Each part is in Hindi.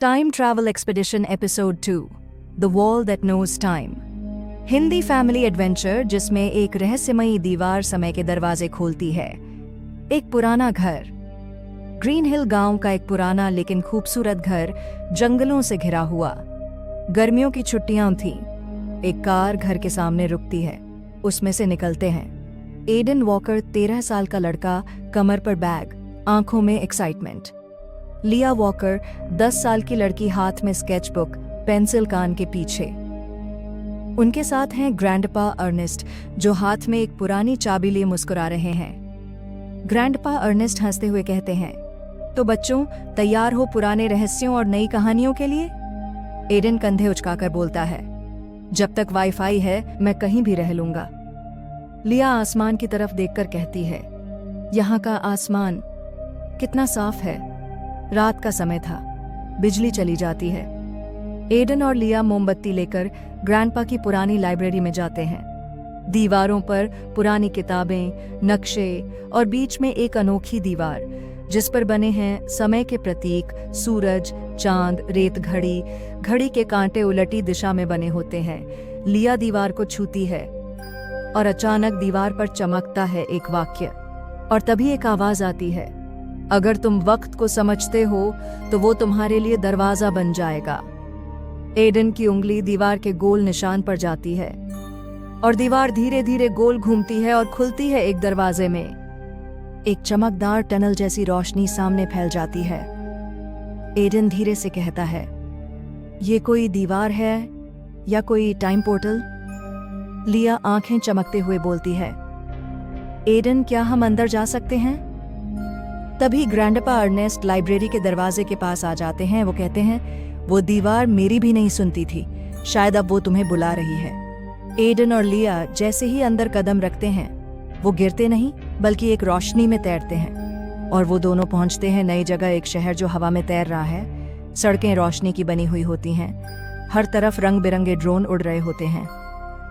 Time travel expedition episode 2 the wall that knows time. Hindi family adventure जिसमें एक रहस्यमयी दीवार समय के दरवाजे खोलती है। एक पुराना घर। ग्रीन हिल गांव का एक पुराना लेकिन खूबसूरत घर जंगलों से घिरा हुआ। गर्मियों की छुट्टियां थीं। एक कार घर के सामने रुकती है। उसमें से निकलते हैं एडन वॉकर, 13 साल का लड़का, कमर पर बैग, आंखों में एक्साइटमेंट। लिया वॉकर, 10 साल की लड़की, हाथ में स्केचबुक, पेंसिल कान के पीछे। उनके साथ हैं ग्रैंडपा अर्नेस्ट, जो हाथ में एक पुरानी चाबी लिए मुस्कुरा रहे हैं। ग्रैंडपा अर्नेस्ट हंसते हुए कहते हैं, तो बच्चों, तैयार हो पुराने रहस्यों और नई कहानियों के लिए? एडन कंधे उचकाकर बोलता है, जब तक वाईफाई है मैं कहीं भी रह लूंगा। लिया आसमान की तरफ देखकर कहती है, यहाँ का आसमान कितना साफ है। रात का समय था, बिजली चली जाती है। एडन और लिया मोमबत्ती लेकर ग्रैंडपा की पुरानी लाइब्रेरी में जाते हैं। दीवारों पर पुरानी किताबें, नक्शे और बीच में एक अनोखी दीवार जिस पर बने हैं समय के प्रतीक, सूरज, चांद, रेत घड़ी। घड़ी के कांटे उलटी दिशा में बने होते हैं। लिया दीवार को छूती है और अचानक दीवार पर चमकता है एक वाक्य, और तभी एक आवाज आती है, अगर तुम वक्त को समझते हो तो वो तुम्हारे लिए दरवाजा बन जाएगा। एडन की उंगली दीवार के गोल निशान पर जाती है और दीवार धीरे धीरे गोल घूमती है और खुलती है एक दरवाजे में। एक चमकदार टनल जैसी रोशनी सामने फैल जाती है। एडन धीरे से कहता है, ये कोई दीवार है या कोई टाइम पोर्टल? लिया आंखें चमकते हुए बोलती है, एडन, क्या हम अंदर जा सकते हैं? तभी ग्रैंडपा अर्नेस्ट लाइब्रेरी के दरवाजे के पास आ जाते हैं। वो कहते हैं, वो दीवार मेरी भी नहीं सुनती थी, शायद अब वो तुम्हें बुला रही है। एडन और लिया जैसे ही अंदर कदम रखते हैं, वो गिरते नहीं बल्कि एक रोशनी में तैरते हैं, और वो दोनों पहुंचते हैं नई जगह, एक शहर जो हवा में तैर रहा है। सड़कें रोशनी की बनी हुई होती हैं, हर तरफ रंग बिरंगे ड्रोन उड़ रहे होते हैं।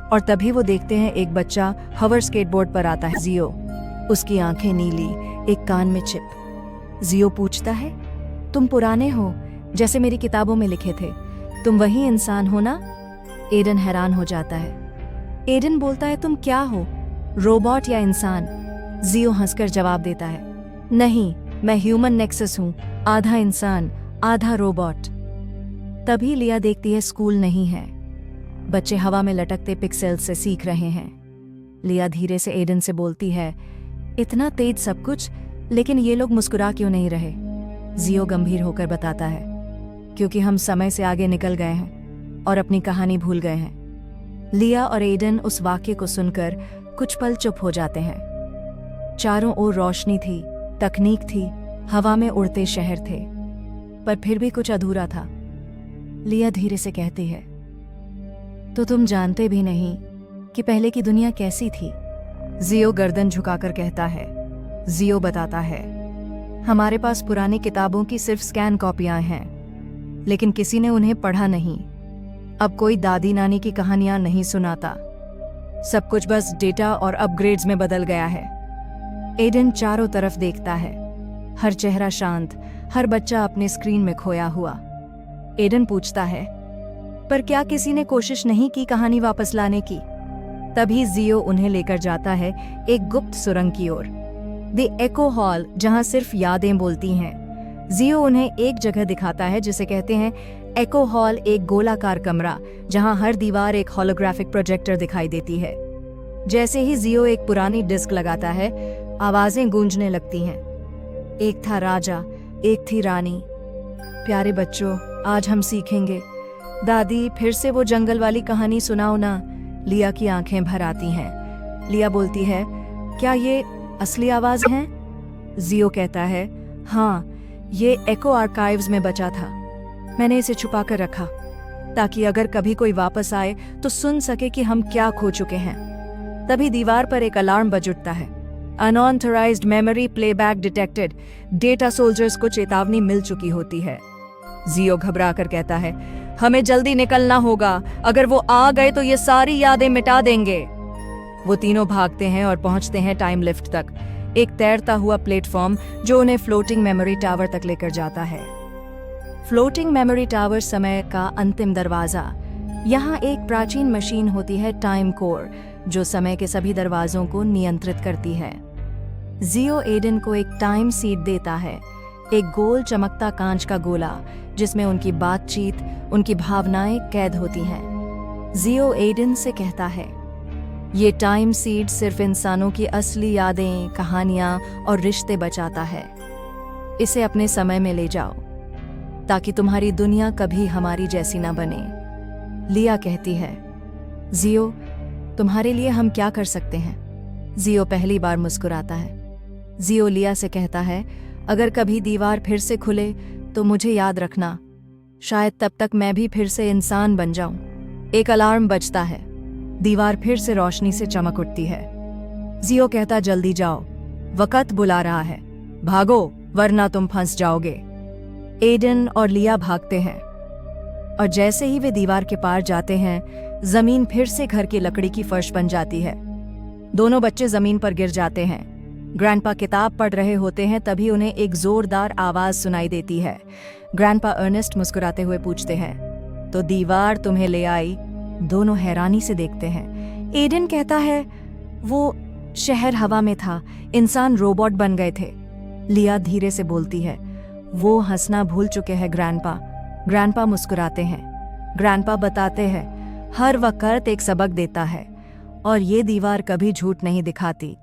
और तभी वो देखते हैं एक बच्चा हवर स्केटबोर्ड पर आता है, जियो। उसकी आंखें नीली, एक कान में चिप। जियो पूछता है, तुम पुराने हो, जैसे मेरी किताबों में लिखे थे, तुम वही इंसान हो ना? एडन हैरान हो जाता है। एडन बोलता है, तुम क्या हो, रोबोट या इंसान? जियो हंसकर जवाब देता है, नहीं, मैं ह्यूमन नेक्सस हूं, आधा इंसान आधा रोबोट। तभी लिया देखती है स्कूल नहीं है, बच्चे हवा में लटकते पिक्सेल्स से सीख रहे हैं। लिया धीरे से एडन से बोलती है, इतना तेज सब कुछ, लेकिन ये लोग मुस्कुरा क्यों नहीं रहे? जियो गंभीर होकर बताता है, क्योंकि हम समय से आगे निकल गए हैं और अपनी कहानी भूल गए हैं। लिया और एडन उस वाक्य को सुनकर कुछ पल चुप हो जाते हैं। चारों ओर रोशनी थी, तकनीक थी, हवा में उड़ते शहर थे, पर फिर भी कुछ अधूरा था। लिया धीरे से कहती है, तो तुम जानते भी नहीं कि पहले की दुनिया कैसी थी? जियो गर्दन झुकाकर कहता है। जियो बताता है, हमारे पास पुरानी किताबों की सिर्फ स्कैन कॉपियां हैं, लेकिन किसी ने उन्हें पढ़ा नहीं। अब कोई दादी नानी की कहानियां नहीं सुनाता, सब कुछ बस डेटा और अपग्रेड्स में बदल गया है। एडन चारों तरफ देखता है, हर चेहरा शांत, हर बच्चा अपने स्क्रीन में खोया हुआ। एडन पूछता है, पर क्या किसी ने कोशिश नहीं की कहानी वापस लाने की? तभी जियो उन्हें लेकर जाता है एक गुप्त सुरंग की ओर, द एको हॉल, जहां सिर्फ यादें बोलती हैं। जियो उन्हें एक जगह दिखाता है जिसे कहते हैं एको हॉल, एक गोलाकार कमरा जहां हर दीवार एक होलोग्राफिक प्रोजेक्टर दिखाई देती है। जैसे ही जियो एक पुरानी डिस्क लगाता है, आवाजें गूंजने लगती हैं। एक था राजा, एक थी रानी। प्यारे बच्चों, आज हम सीखेंगे। दादी, फिर से वो जंगल वाली कहानी सुनाओ ना। लिया की आंखें भर आती हैं। लिया बोलती है, क्या ये असली आवाज है? जियो कहता है, हाँ, ये एको आर्काइव्स में बचा था। मैंने इसे छुपा कर रखा ताकि अगर कभी कोई वापस आए तो सुन सके कि हम क्या खो चुके हैं। तभी दीवार पर एक अलार्म बज उठता है, unauthorised memory playback detected. Data soldiers को चेतावनी मिल चुकी होती है। जियो घबरा कर कहता है, हमें जल्दी निकलना होगा, अगर वो आ गए तो ये सारी यादें मिटा देंगे। वो तीनों भागते हैं और पहुंचते हैं टाइम लिफ्ट तक, एक तैरता हुआ प्लेटफॉर्म जो उन्हें फ्लोटिंग मेमोरी टावर तक लेकर जाता है। फ्लोटिंग मेमोरी टावर समय का अंतिम दरवाजा। यहाँ एक प्राचीन मशीन होती है टाइम कोर, जो समय के सभी दरवाजों को नियंत्रित करती है। जियो एडन को एक टाइम सीड देता है, एक गोल चमकता कांच का गोला जिसमें उनकी बातचीत, उनकी भावनाएं कैद होती हैं। जियो एडन से कहता है, ये टाइम सीड सिर्फ इंसानों की असली यादें, कहानियां और रिश्ते बचाता है। इसे अपने समय में ले जाओ ताकि तुम्हारी दुनिया कभी हमारी जैसी ना बने। लिया कहती है, जियो, तुम्हारे लिए हम क्या कर सकते हैं? जियो पहली बार मुस्कुराता है। जियो लिया से कहता है, अगर कभी दीवार फिर से खुले तो मुझे याद रखना, शायद तब तक मैं भी फिर से इंसान बन जाऊं। एक अलार्म बजता है, दीवार फिर से रोशनी से चमक उठती है। जियो कहता, जल्दी जाओ, वक्त बुला रहा है, भागो वरना तुम फंस जाओगे। एडन और लिया भागते हैं और जैसे ही वे दीवार के पार जाते हैं, जमीन फिर से घर की लकड़ी की फर्श बन जाती है। दोनों बच्चे जमीन पर गिर जाते हैं। ग्रैंडपा किताब पढ़ रहे होते हैं, तभी उन्हें एक जोरदार आवाज सुनाई देती है। ग्रैंडपा अर्नेस्ट मुस्कुराते हुए पूछते हैं, तो दीवार तुम्हें ले आई? दोनों हैरानी से देखते हैं। एडन कहता है, वो शहर हवा में था, इंसान रोबोट बन गए थे। लिया धीरे से बोलती है, वो हंसना भूल चुके हैं ग्रैंडपा। ग्रैंडपा मुस्कुराते हैं। ग्रैंडपा बताते हैं, हर वक्त एक सबक देता है और ये दीवार कभी झूठ नहीं दिखाती।